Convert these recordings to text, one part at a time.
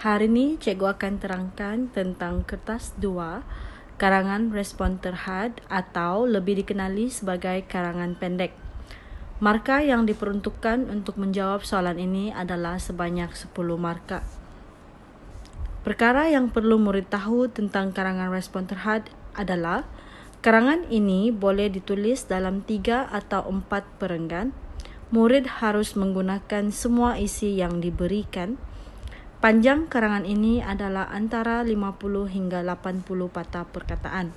Hari ini cikgu akan terangkan tentang kertas 2, karangan respon terhad atau lebih dikenali sebagai karangan pendek. Markah yang diperuntukkan untuk menjawab soalan ini adalah sebanyak 10 markah. Perkara yang perlu murid tahu tentang karangan respon terhad adalah karangan ini boleh ditulis dalam 3 atau 4 perenggan. Murid harus menggunakan semua isi yang diberikan. Panjang karangan ini adalah antara 50 hingga 80 patah perkataan.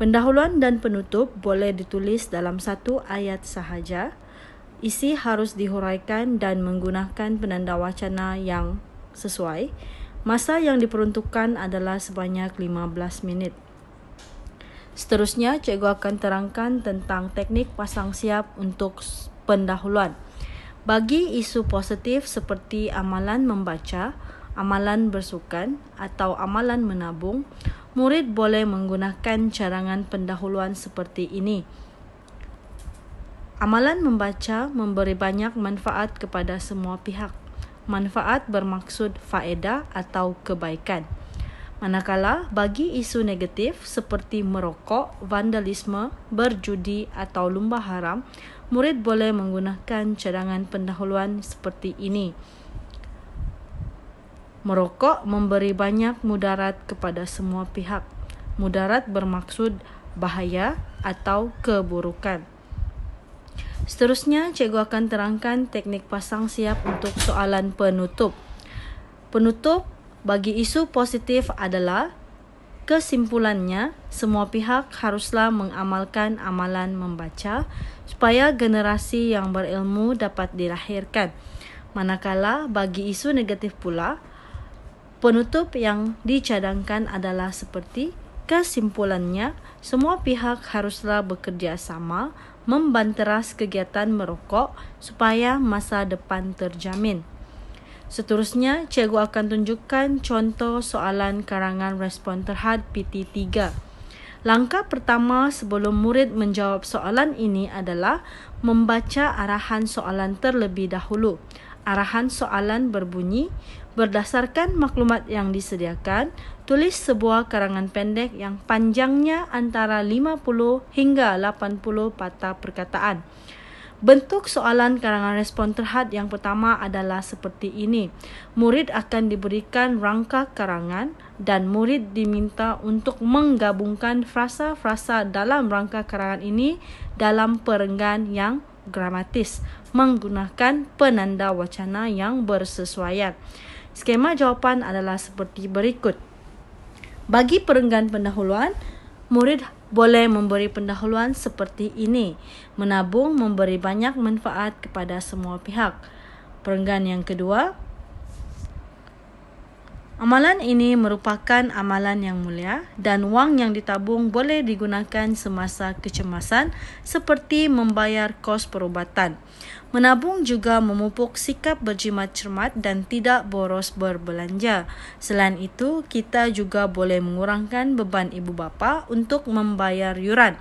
Pendahuluan dan penutup boleh ditulis dalam satu ayat sahaja. Isi harus dihuraikan dan menggunakan penanda wacana yang sesuai. Masa yang diperuntukkan adalah sebanyak 15 minit. Seterusnya, cikgu akan terangkan tentang teknik pasang siap untuk pendahuluan. Bagi isu positif seperti amalan membaca, amalan bersukan, atau amalan menabung, murid boleh menggunakan cadangan pendahuluan seperti ini. Amalan membaca memberi banyak manfaat kepada semua pihak. Manfaat bermaksud faedah atau kebaikan. Manakala bagi isu negatif seperti merokok, vandalisme, berjudi atau lumba haram, murid boleh menggunakan cadangan pendahuluan seperti ini. Merokok memberi banyak mudarat kepada semua pihak. Mudarat bermaksud bahaya atau keburukan. Seterusnya, cikgu akan terangkan teknik pasang siap untuk soalan penutup. Penutup bagi isu positif adalah kesimpulannya, semua pihak haruslah mengamalkan amalan membaca supaya generasi yang berilmu dapat dilahirkan. Manakala bagi isu negatif pula, penutup yang dicadangkan adalah seperti kesimpulannya, semua pihak haruslah bekerja sama membanteras kegiatan merokok supaya masa depan terjamin. Seterusnya, cikgu akan tunjukkan contoh soalan karangan respon terhad PT3. Langkah pertama sebelum murid menjawab soalan ini adalah membaca arahan soalan terlebih dahulu. Arahan soalan berbunyi, berdasarkan maklumat yang disediakan, tulis sebuah karangan pendek yang panjangnya antara 50 hingga 80 patah perkataan. Bentuk soalan karangan respon terhad yang pertama adalah seperti ini. Murid akan diberikan rangka karangan dan murid diminta untuk menggabungkan frasa-frasa dalam rangka karangan ini dalam perenggan yang gramatis menggunakan penanda wacana yang bersesuaian. Skema jawapan adalah seperti berikut. Bagi perenggan pendahuluan, murid boleh memberi pendahuluan seperti ini. Menabung memberi banyak manfaat kepada semua pihak. Perenggan yang kedua, amalan ini merupakan amalan yang mulia dan wang yang ditabung boleh digunakan semasa kecemasan seperti membayar kos perubatan. Menabung juga memupuk sikap berjimat cermat dan tidak boros berbelanja. Selain itu, kita juga boleh mengurangkan beban ibu bapa untuk membayar yuran.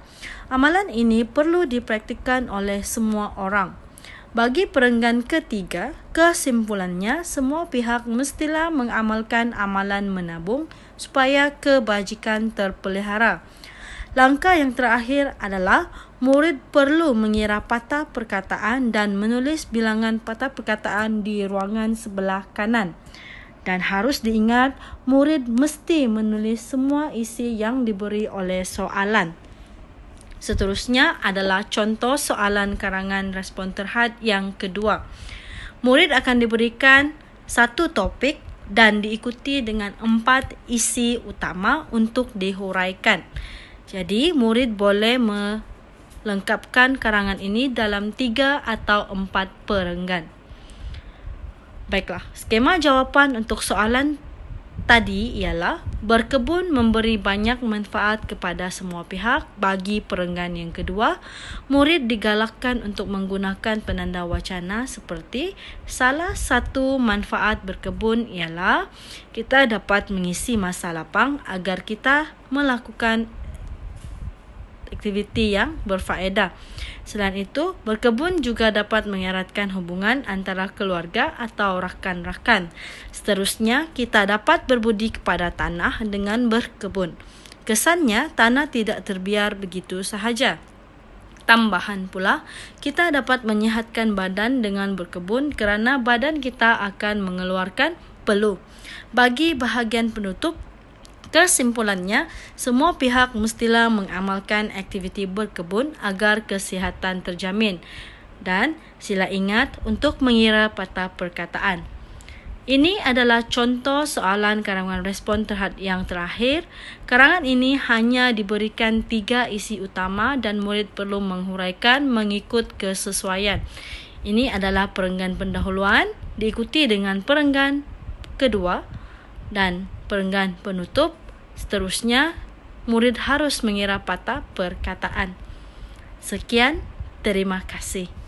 Amalan ini perlu dipraktikkan oleh semua orang. Bagi perenggan ketiga, kesimpulannya semua pihak mestilah mengamalkan amalan menabung supaya kebajikan terpelihara. Langkah yang terakhir adalah murid perlu mengira patah perkataan dan menulis bilangan patah perkataan di ruangan sebelah kanan. Dan harus diingat, murid mesti menulis semua isi yang diberi oleh soalan. Seterusnya adalah contoh soalan karangan respon terhad yang kedua. Murid akan diberikan satu topik dan diikuti dengan 4 isi utama untuk dihuraikan. Jadi, murid boleh melengkapkan karangan ini dalam 3 atau 4 perenggan. Baiklah, skema jawapan untuk soalan tadi ialah berkebun memberi banyak manfaat kepada semua pihak. Bagi perenggan yang kedua, murid digalakkan untuk menggunakan penanda wacana seperti salah satu manfaat berkebun ialah kita dapat mengisi masa lapang agar kita melakukan aktiviti yang berfaedah. Selain itu, berkebun juga dapat mengeratkan hubungan antara keluarga atau rakan-rakan. Seterusnya, kita dapat berbudi kepada tanah dengan berkebun. Kesannya, tanah tidak terbiar begitu sahaja. Tambahan pula, kita dapat menyihatkan badan dengan berkebun kerana badan kita akan mengeluarkan peluh. Bagi bahagian penutup, kesimpulannya, semua pihak mestilah mengamalkan aktiviti berkebun agar kesihatan terjamin. Dan sila ingat untuk mengira patah perkataan. Ini adalah contoh soalan karangan respon terhad yang terakhir. Karangan ini hanya diberikan 3 isi utama dan murid perlu menghuraikan mengikut kesesuaian. Ini adalah perenggan pendahuluan diikuti dengan perenggan kedua dan perenggan penutup. Seterusnya, murid harus mengira patah perkataan. Sekian, terima kasih.